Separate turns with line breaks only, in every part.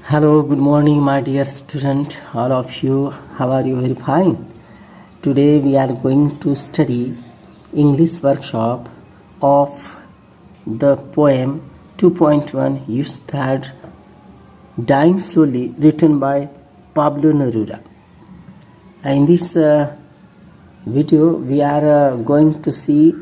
Hello, good morning, my dear student. All of you, how are you? Very fine. Today we are going to study English workshop of the poem 2.1 You Start Dying Slowly, written by Pablo Neruda. In this video, we are going to see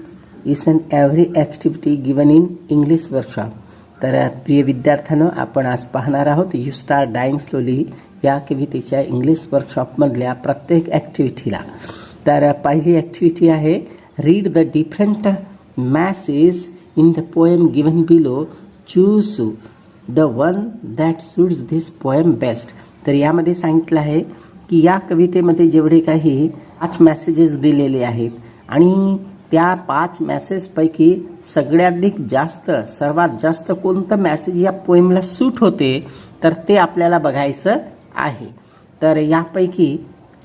each and every activity given in English workshop. तर प्रिय विद्यार्थ्यांनो, आपण आज पाहणार आहोत you start dying slowly या कवितेच्या English वर्कशॉपमधल्या प्रत्येक ॲक्टिव्हिटीला. तर पहिली ॲक्टिव्हिटी आहे read the different message in the poem given below, choose the one that suits this poem best. तर यामध्ये सांगितलं आहे की या कवितेमध्ये जेवढे काही 5 मॅसेजेस दिलेले आहेत आणि त्या 5 मॅसेजपैकी सर्वात जास्त कोणतं मॅसेज या पोएमला सूट होते तर ते आपल्याला बघायचं आहे. तर यापैकी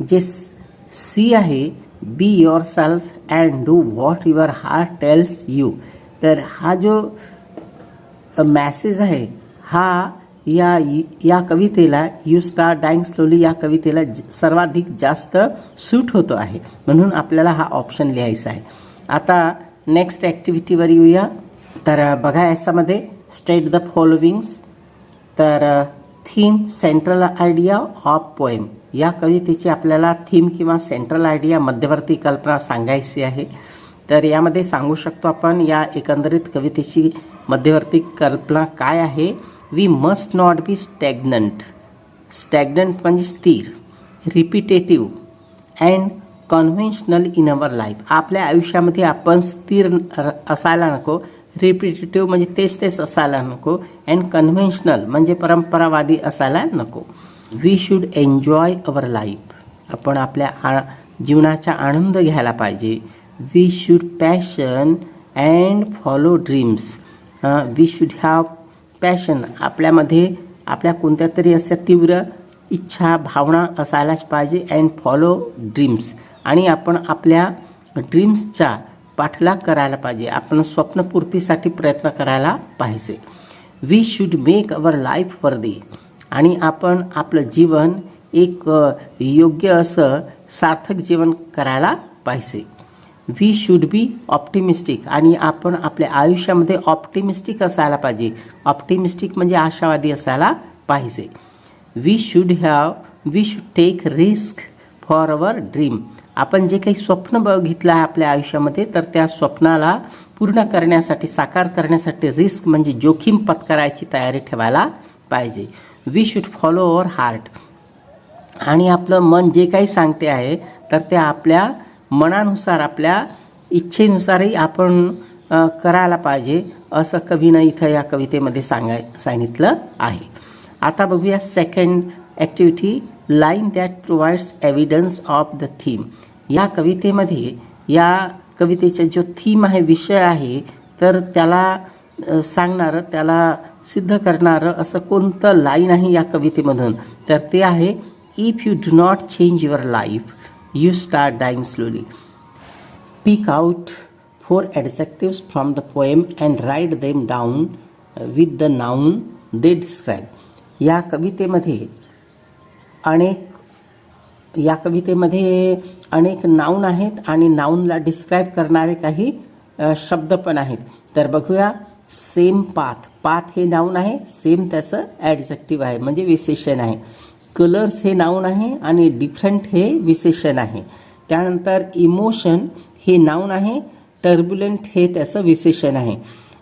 जे सी आहे, be your self and do what your heart tells you. तर हा जो मॅसेज आहे हा या कवितेला यू स्टार्ट डाईंग स्लोली या कवितेला सर्वाधिक जास्त सूट होतो आहे, म्हणून आपल्याला हा ऑप्शन लिहायचा आहे. आता नेक्स्ट ॲक्टिव्हिटीवर येऊया. तर बघा याच्यामध्ये स्टेट द फॉलोविंग्स. तर theme central idea of poem. या कवितेची आपल्याला थीम किंवा सेंट्रल आयडिया मध्यवर्ती कल्पना सांगायची आहे. तर यामध्ये सांगू शकतो आपण या एकंदरीत कवितेची मध्यवर्ती कल्पना काय आहे. We must not be stagnant. Stagnant म्हणजे स्थिर, repetitive and conventional in our life. आपल्या आयुष्यामध्ये आपण स्थिर असायला नको, रिपिटेटिव्ह म्हणजे तेच असायला नको, अँड कन्व्हेन्शनल म्हणजे परंपरावादी असायला नको. We should enjoy our life. आपण आपल्या जीवनाचा आनंद घ्यायला पाहिजे. We should passion and follow dreams. We should have passion. आपल्यामध्ये आपल्या कोणत्या तरी अशा तीव्र इच्छा भावना असायलाच पाहिजे. And follow dreams. आणि आपण आपल्या ड्रीम्सचा पाठलाग करायला पाहिजे. आपण स्वप्नपूर्तीसाठी प्रयत्न करायला पाहिजे. We should make our life worthy. आणि आपण आपलं जीवन एक योग्य असं सार्थक जीवन करायला पाहिजे. We should be optimistic. आणि आपण आपल्या आयुष्यामध्ये ऑप्टिमिस्टिक असायला पाहिजे. ऑप्टिमिस्टिक म्हणजे आशावादी असायला पाहिजे. We should take risk for our dream. आपण जे काही स्वप्न बघितलं आहे आपल्या आयुष्यामध्ये तर त्या स्वप्नाला पूर्ण करण्यासाठी, साकार करण्यासाठी रिस्क म्हणजे जोखीम पत्करायची तयारी ठेवायला पाहिजे. We should follow our heart. आणि आपलं मन जे काही सांगते आहे तर ते आपल्या मनानुसार, आपल्या इच्छेनुसारही आपण करायला पाहिजे, असं कवीनं इथं या कवितेमध्ये सांगितलं आहे. आता बघूया second activity, line that provides evidence of the theme. या कवितेमध्ये या कवितेचा जो थीम आहे, विषय आहे, तर त्याला सांगणारं, त्याला सिद्ध करणारं असं कोणतं लाईन आहे या कवितेमधून तर ते आहे if you do not change your life you start dying slowly. Pick out 4 adjectives from the poem and write them down with the noun they describe. या कवितेमध्ये अनेक नाऊन आहेत आणि नाऊनला डिस्क्राईब करणारे काही शब्द पण आहेत. तर बघूया. Same path. पाथ हे नाऊन आहे, सेम त्याचं ॲडजेक्टिव्ह आहे म्हणजे विशेषण आहे. कलर्स हे नाऊन आहे आणि डिफरंट हे विशेषण आहे. त्यानंतर इमोशन हे नाऊन आहे, टर्ब्युलंट हे त्याचं विशेषण आहे.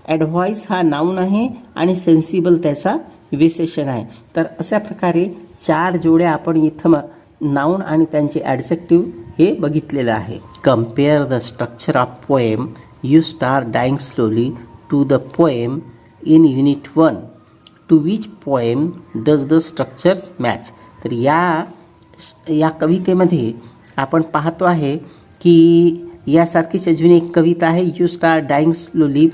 ॲडव्हाइस हा नाऊन आहे आणि सेन्सिबल त्याचा विशेषण आहे. तर अशा प्रकारे 4 जोड्या आपण इथं नाऊन आणि त्यांचे ॲडजेक्टिव्ह हे बघितलेलं आहे. Compare the structure of poem you start dying slowly to the poem in unit 1. To which poem does the structures match. तर या कवितेमध्ये आपण पाहतो आहे की यासारखीच अजून एक कविता आहे यू स्टार्ट डाईंग स्लोली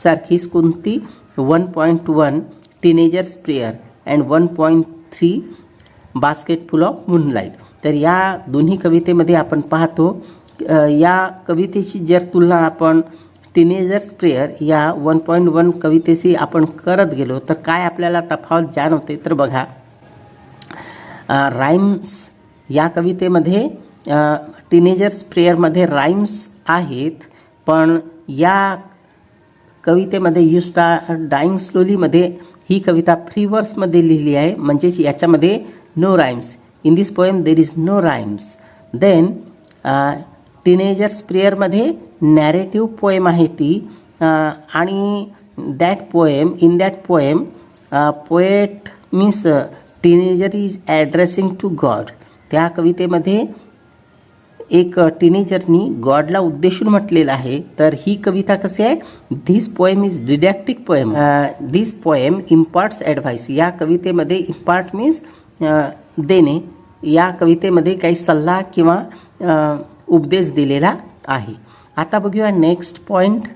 सारखीच कोणती 1.1 teenagers prayer and 1.3 basket full of moonlight. तर या दोन्ही कवितेमध्ये आपण पाहतो या कवितेची जर तुलना आपण टीनेजर्स प्रेयर या 1.1 कवितेशी आपण करत गेलो तर काय आपल्याला तफावत जाणवते तर बघा. राईम्स या कवितेमध्ये टीनेजर्स प्रेयरमध्ये राईम्स आहेत, पण या कवितेमध्ये यू स्टार्ट डाईंग स्लोलीमध्ये ही कविता फ्री वर्समध्ये लिहिली आहे, म्हणजेच याच्यामध्ये no rhymes. In this poem there is no rhymes. Then teenagers प्रेयरमध्ये नॅरेटिव्ह पोएम आहे ती, आणि in that poem poet means teenager is addressing to God. त्या कवितेमध्ये एक टीनेजरनी गॉडला उद्देशून म्हटलेलं आहे. तर ही कविता कशी आहे? This poem is didactic poem. This poem imparts advice. या कवितेमध्ये इम्पार्ट मीन्स देणे. या कवितेमध्ये काही सल्ला किंवा उपदेश दिलेला आहे. आता बघूया नेक्स्ट पॉईंट.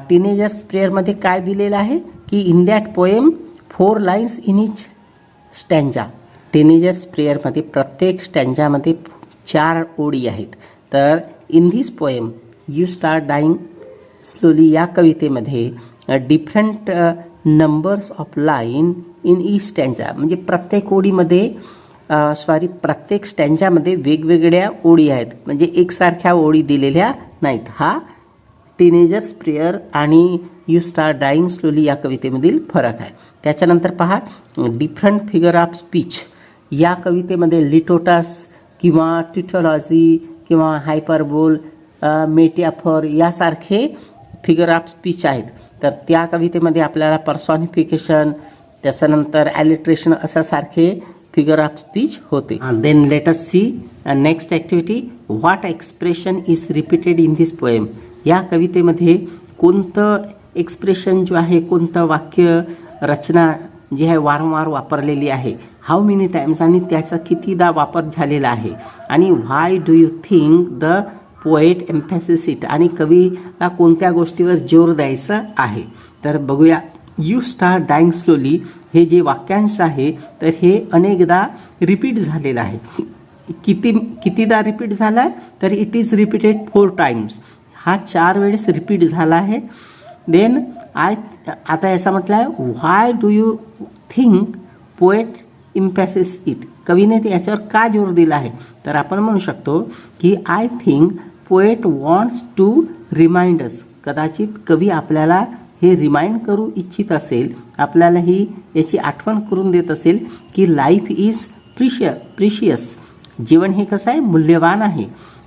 टीनेजर्स प्रेयरमध्ये काय दिलेलं आहे की in that poem 4 lines in each stanza. Teenagers प्रेयरमध्ये प्रत्येक स्टँजामध्ये 4 ओळी आहेत. तर in this poem you start dying slowly या कवितेमध्ये different numbers of line in each stanza, म्हणजे प्रत्येक ओळीमध्ये प्रत्येक स्टँजामध्ये वेगवेगळ्या ओळी आहेत, म्हणजे एकसारख्या ओळी दिलेल्या नाहीत. हा टीनेजर्स प्रेयर आणि यू स्टार्ट डाईंग स्लोली या कवितेमधील फरक आहे. त्याच्यानंतर पहा डिफरंट फिगर ऑफ स्पीच. या कवितेमध्ये लिटोटस किंवा टिटोलॉजी किंवा हायपरबोल, मेटाफोर यासारखे फिगर ऑफ स्पीच आहेत. तर त्या कवितेमध्ये आपल्याला पर्सॉनिफिकेशन, त्याच्यानंतर ॲलिट्रेशन अशासारखे फिगर ऑफ स्पीच होते. Then let us see next activity. What expression is repeated in this poem. या कवितेमध्ये कोणतं एक्सप्रेशन जो आहे, कोणतं वाक्य रचना जी आहे वारंवार वापरलेली आहे, हाऊ मेनी टाइम्स, आणि त्याचा कितीदा वापर झालेला आहे, आणि why do you think the poet emphasis it, आणि कवीला कोणत्या गोष्टीवर जोर द्यायचा आहे. तर बघूया. यू स्टार्ट डाईंग स्लोली हे जे वाक्यांश आहे तर हे अनेकदा रिपीट झालेलं आहे. कितीदा रिपीट झाला आहे तर इट इज रिपीटेड 4 टाइम्स. हा 4 वेळेस रिपीट झाला आहे. देन आता याचा म्हटलं आहे why do you think poet emphasis it. कवीने याच्यावर का जोर दिला आहे तर आपण म्हणू शकतो की I think poet wants to remind us. कदाचित कवी आपल्याला हे रिमाइंड करू इच्छित असेल, आपल्याला ही याची आठवण करून देत असेल की लाईफ इज प्रिशियस. जीवन हे कसं आहे? मूल्यवान आहे.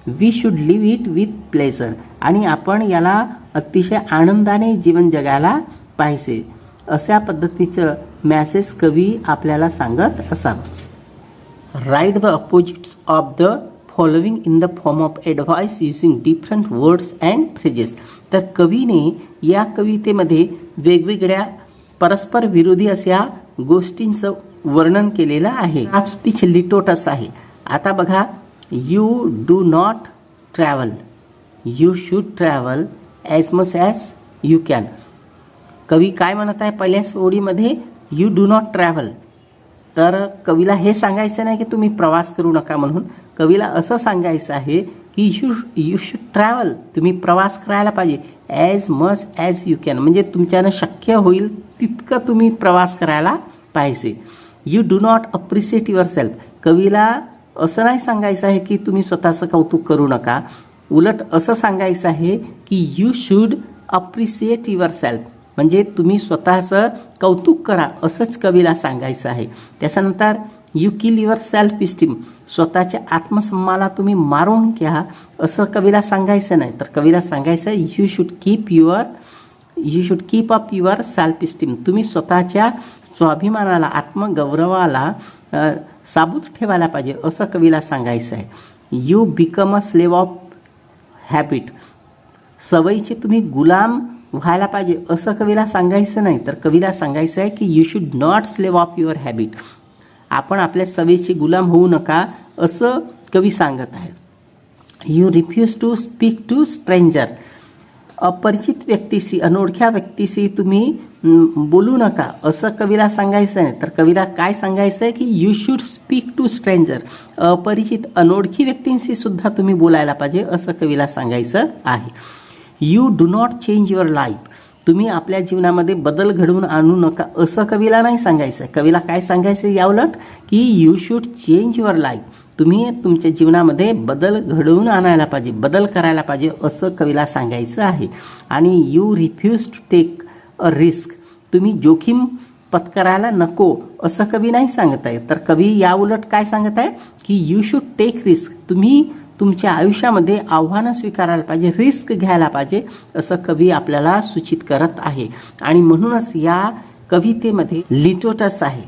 We should live it with pleasure, आणि आपण याला अतिशय आनंदाने जीवन जगायला पाहिजे. अशा पद्धतीचं मॅसेज कवी आपल्याला सांगत असावं. Write the opposites of the following in the form of advice using different words and phrases. तर कवीने या कवितेमध्ये वेगवेगळ्या परस्पर विरोधी अशा गोष्टींचं वर्णन केलेलं आहे. हा स्पीच लिटोटस आहे. आता बघा. You do not travel, you should travel as much as you can. कवी काय म्हणत आहे पहिल्याच ओळीमध्ये? You do not travel. तर कवीला हे सांगायचं नाही की तुम्ही प्रवास करू नका म्हणून. कवीला असं सांगायचं आहे की यू शूड ट्रॅव्हल, तुम्ही प्रवास करायला पाहिजे as much as you can, म्हणजे तुमच्यानं शक्य होईल तितकं तुम्ही प्रवास करायला पाहिजे. You do not appreciate your self. कवीला असं नाही सांगायचं आहे की तुम्ही स्वतःचं कौतुक करू नका, उलट असं सांगायचं आहे की you should appreciate your self, म्हणजे तुम्ही स्वतःचं कौतुक करा असंच कवीला सांगायचं आहे. त्याच्यानंतर you kill your self esteem, स्वतःच्या आत्मसन्मानाला तुम्ही मारून घ्या असं कवीला सांगायचं नाही. तर कवीला सांगायचं you should keep up your self esteem, तुम्ही स्वतःच्या स्वाभिमानाला, आत्मगौरवाला साबूत ठेवायला पाहिजे असं कवीला सांगायचं आहे. You become a slave of habit, सवयीचे तुम्ही गुलाम व्हायला पाहिजे असं कवीला सांगायचं नाही. तर कवीला सांगायचं आहे की you should not slave of your habit, आपण आपल्या सवयीचे गुलाम होऊ नका असं कवी सांगत आहे. You refuse to speak to stranger, अपरिचित व्यक्तीशी, अनोळख्या व्यक्तीशी तुम्ही बोलू नका असं कवीला सांगायचं आहे. तर कवीला काय सांगायचं आहे की you should speak to stranger, अपरिचित अनोळखी व्यक्तींशी सुद्धा तुम्ही बोलायला पाहिजे असं कवीला सांगायचं आहे. You do not change your life, तुम्ही आपल्या जीवनामध्ये बदल घडवून आणू नका असं कवीला नाही सांगायचं. कवीला काय सांगायचं याउलट की you should change your life. तुम्ही तुमच्या जीवनामध्ये बदल घडवून आणायला पाहिजे, बदल करायला पाहिजे असं कवीला सांगायचं आहे. आणि you refuse to take a risk. तुम्ही जोखीम पत्करायला नको असं कवी नाही सांगत आहे. तर कवी याउलट काय सांगत आहे की यू शूड टेक रिस्क. तुम्ही तुमच्या आयुष्यामध्ये आव्हानं स्वीकारायला पाहिजे, रिस्क घ्यायला पाहिजे असं कवी आपल्याला सूचित करत आहे. आणि म्हणूनच या कवितेमध्ये लिटोटस आहे.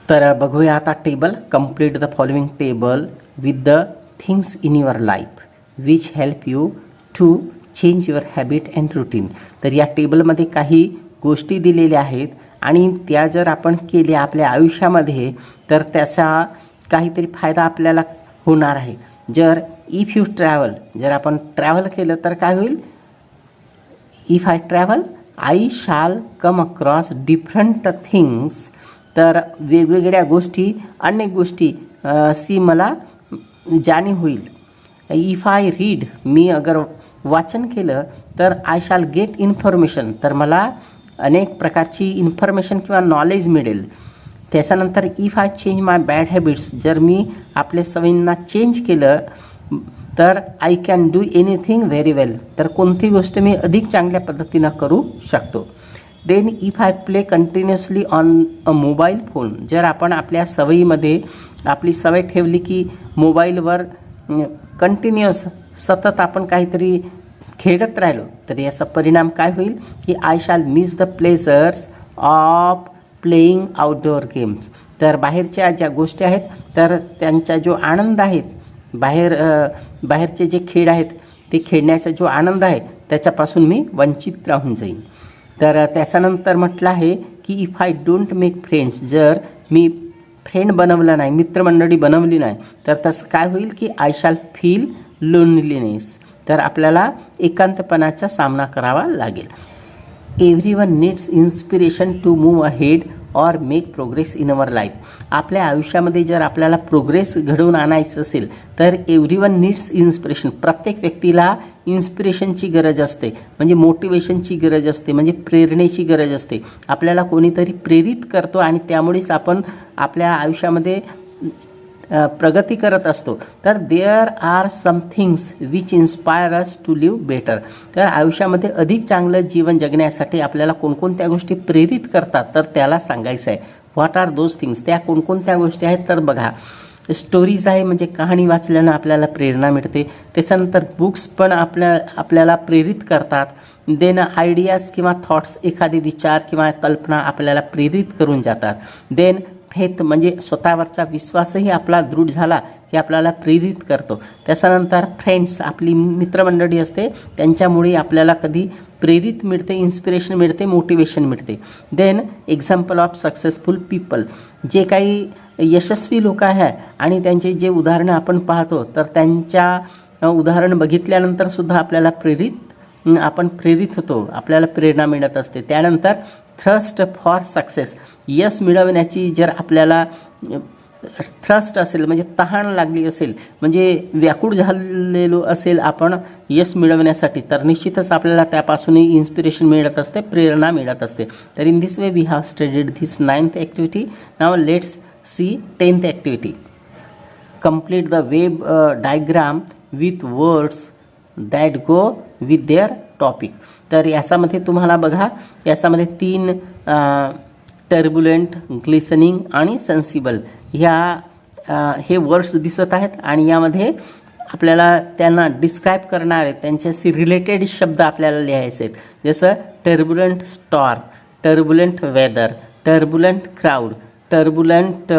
तर बघूया आता table. Complete the following table with the things in your life which help you to change your habit and routine. तर या टेबलमध्ये काही गोष्टी दिलेल्या आहेत आणि त्या जर आपण केल्या आपल्या आयुष्यामध्ये तर त्याचा काहीतरी फायदा आपल्याला होणार आहे. जर इफ यू ट्रॅव्हल, जर आपण ट्रॅव्हल केलं तर काय होईल? इफ आय ट्रॅव्हल आय शाल कम अक्रॉस डिफरंट थिंग्स. तर वेगवेगळ्या गोष्टी, अनेक गोष्टी सी मला जाणीव होईल. इफ आय रीड, मी अगर वाचन केलं तर आय शाल गेट इन्फॉर्मेशन, तर मला अनेक प्रकारची इन्फॉर्मेशन किंवा नॉलेज मिळेल. त्याच्यानंतर if I change my bad habits, जर मी आपल्या सवयींना चेंज केलं तर I can do anything very well, तर कोणती गोष्ट मी अधिक चांगल्या पद्धतीनं करू शकतो. Then if I play continuously on a mobile phone, जर आपण आपल्या सवयीमध्ये आपली सवय ठेवली की मोबाईलवर कंटिन्युअस सतत आपण काहीतरी खेळत राहिलो तर याचा परिणाम काय होईल की आय शाल miss the pleasures of playing outdoor games. तर बाहेरच्या ज्या गोष्टी आहेत तर त्यांचा जो आनंद आहे, बाहेरचे जे खेळ आहेत ते खेळण्याचा जो आनंद आहे त्याच्यापासून मी वंचित राहून जाईन. तर त्याच्यानंतर म्हटलं आहे की if I don't make friends, जर मी फ्रेंड बनवलं नाही, मित्रमंडळी बनवली नाही तर तसं काय होईल की आय शाल फील लोनलीनेस, तर आपल्याला एकांतपणाचा सामना करावा लागेल. Everyone needs inspiration to move ahead or make progress in our life. आपल्या आयुष्यामध्ये जर आपल्याला प्रोग्रेस घडवून आणायचं असेल तर एव्हरीवन नीड्स इन्स्पिरेशन. प्रत्येक व्यक्तीला इन्स्पिरेशनची गरज असते, म्हणजे मोटिवेशनची गरज असते, म्हणजे प्रेरणेची गरज असते. आपल्याला कोणीतरी प्रेरित करतो आणि त्यामुळेच आपण आपल्या आयुष्यामध्ये प्रगती करत असतो. तर there are some things which inspire us to live better. तर आयुष्यामध्ये अधिक चांगलं जीवन जगण्यासाठी आपल्याला कोणकोणत्या गोष्टी प्रेरित करतात तर त्याला सांगायचं आहे. व्हॉट आर दोज थिंग्स, त्या कोणकोणत्या गोष्टी आहेत तर बघा. स्टोरीज आहे, म्हणजे कहाणी वाचल्यानं आपल्याला प्रेरणा मिळते. त्याच्यानंतर बुक्स पण आपल्याला प्रेरित करतात. देन आयडियाज किंवा थॉट्स, एखादे विचार किंवा कल्पना आपल्याला प्रेरित करून जातात. देन फेथ, म्हणजे स्वतःवरचा विश्वासही आपला दृढ झाला की आपल्याला प्रेरित करतो. त्याच्यानंतर फ्रेंड्स, आपली मित्रमंडळी असते, त्यांच्यामुळे आपल्याला कधी प्रेरित मिळते, इन्स्पिरेशन मिळते, मोटिवेशन मिळते. Then example of successful people, जे काही यशस्वी लोक आहे आणि त्यांचे जे उदाहरणं आपण पाहतो तर त्यांच्या उदाहरण बघितल्यानंतर सुद्धा आपल्याला आपण प्रेरित होतो, आपल्याला प्रेरणा मिळत असते. त्यानंतर थ्रस्ट फॉर सक्सेस, यश मिळवण्याची जर आपल्याला थ्रस्ट असेल, म्हणजे तहान लागली असेल, म्हणजे व्याकुळ झालेलो असेल आपण यश मिळवण्यासाठी, तर निश्चितच आपल्याला त्यापासूनही इन्स्पिरेशन मिळत असते, प्रेरणा मिळत असते. तर in this way we have studied this 9th activity. Now let's see 10th activity. Complete the web diagram with words that go with their topic. तर याच्यामध्ये तुम्हाला बघा, याच्यामध्ये 3 टर्ब्युलंट, ग्लिसनिंग आणि सेन्सिबल हे वर्ड्स दिसत आहेत आणि यामध्ये आपल्याला त्यांना डिस्क्राईब करणारे त्यांच्याशी रिलेटेड शब्द आपल्याला लिहायचे आहेत. जसं turbulent storm, turbulent weather, turbulent crowd, turbulent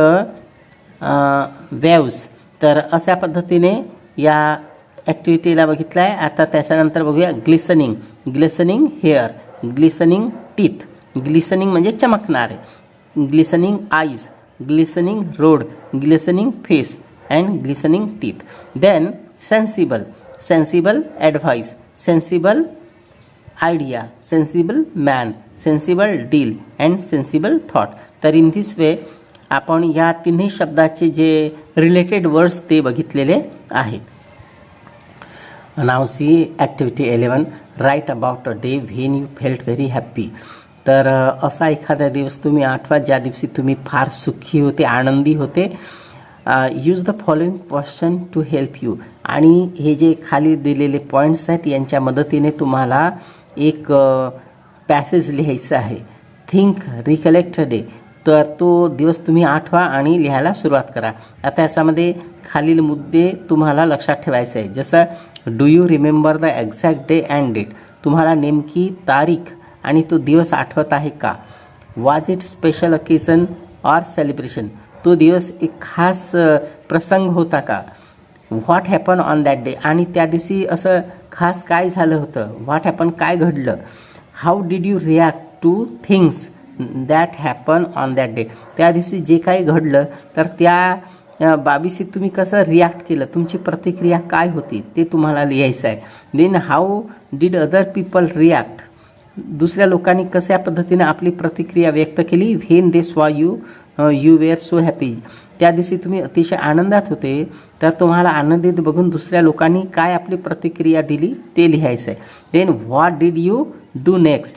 waves. तर अशा पद्धतीने या ॲक्टिव्हिटीला बघितलं आहे. आता त्याच्यानंतर बघूया glistening. Glistening hair, glistening teeth, glistening म्हणजे चमकणारे, glistening eyes, glistening road, glistening face and glistening teeth. Then sensible, sensible advice, sensible idea, sensible man, sensible deal and sensible thought. तर इन दिस वे आपण या तिन्ही शब्दाचे जे related words ते बघितलेले आहेत. Now see activity 11. Write about a day when you felt very happy. तर असा एखादा दिवस तुम्ही आठवा ज्या दिवशी तुम्ही फार सुखी होते, आनंदी होते. Use the following question to help you. आणि हे जे खाली दिलेले पॉईंट्स आहेत यांच्या मदतीने तुम्हाला एक पॅसेज लिहायचं आहे. Think recollect day. तर तो दिवस तुम्ही आठवा आणि लिहायला सुरुवात करा. आता याच्यामध्ये खालील मुद्दे तुम्हाला लक्षात ठेवायचे आहे. जसं do you remember the exact day and date. तुम्हाला नेमकी तारीख आणि तो दिवस आठवत आहे का? Was it special occasion or celebration. तो दिवस एक खास प्रसंग होता का? What happen on that day. आणि त्या दिवशी असं खास काय झालं होतं? व्हॉट हॅपन, काय घडलं? How did you react two things that happen on that day. त्या दिवशी जे काही घडलं तर त्या बाबीशी तुम्ही कसं रिॲक्ट केलं, तुमची प्रतिक्रिया काय होती ते तुम्हाला लिहायचं आहे. Then how did other people react. दुसऱ्या लोकांनी कशा पद्धतीने आपली प्रतिक्रिया व्यक्त केली. When they saw you you were so happy. त्या दिवशी तुम्ही अतिशय आनंदात होते तर तुम्हाला आनंदित बघून दुसऱ्या लोकांनी काय आपली प्रतिक्रिया दिली ते लिहायचं आहे. Then what did you do next.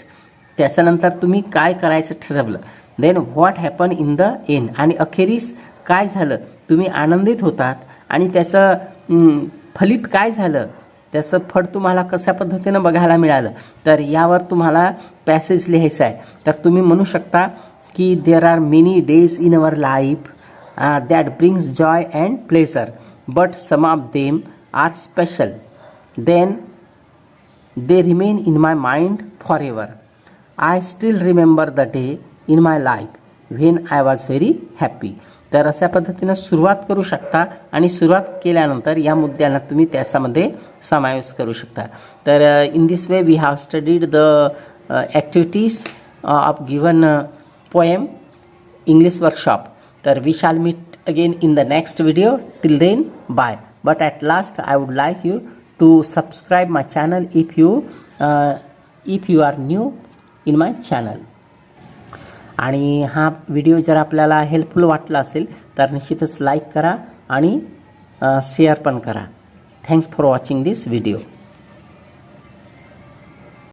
त्याच्यानंतर तुम्ही काय करायचं ठरवलं. Then what happen in the end. आणि अखेरीस काय झालं. तुम्ही आनंदित होतात आणि त्याचं फलित काय झालं, त्याचं फळ तुम्हाला कशा पद्धतीनं बघायला मिळालं. तर यावर तुम्हाला पॅसेज लिहायचा आहे. तर तुम्ही म्हणू शकता की there are many days in our life that brings joy and pleasure but some of them are special. Then they remain in my mind for ever. I still remember the day in my life when I was very happy. तर अशा पद्धतीनं सुरुवात करू शकता आणि सुरुवात केल्यानंतर या मुद्द्यांना तुम्ही त्याच्यामध्ये समावेश करू शकता. तर in this way we have studied the activities of given poem English workshop. तर we shall meet again in the next video. Till then bye. But at last I would like you to subscribe my channel if you are new in my channel. आणि हा video जर आपल्याला helpful वाटला असेल तर निश्चितच like करा आणि शेअर पण करा. Thanks for watching this video.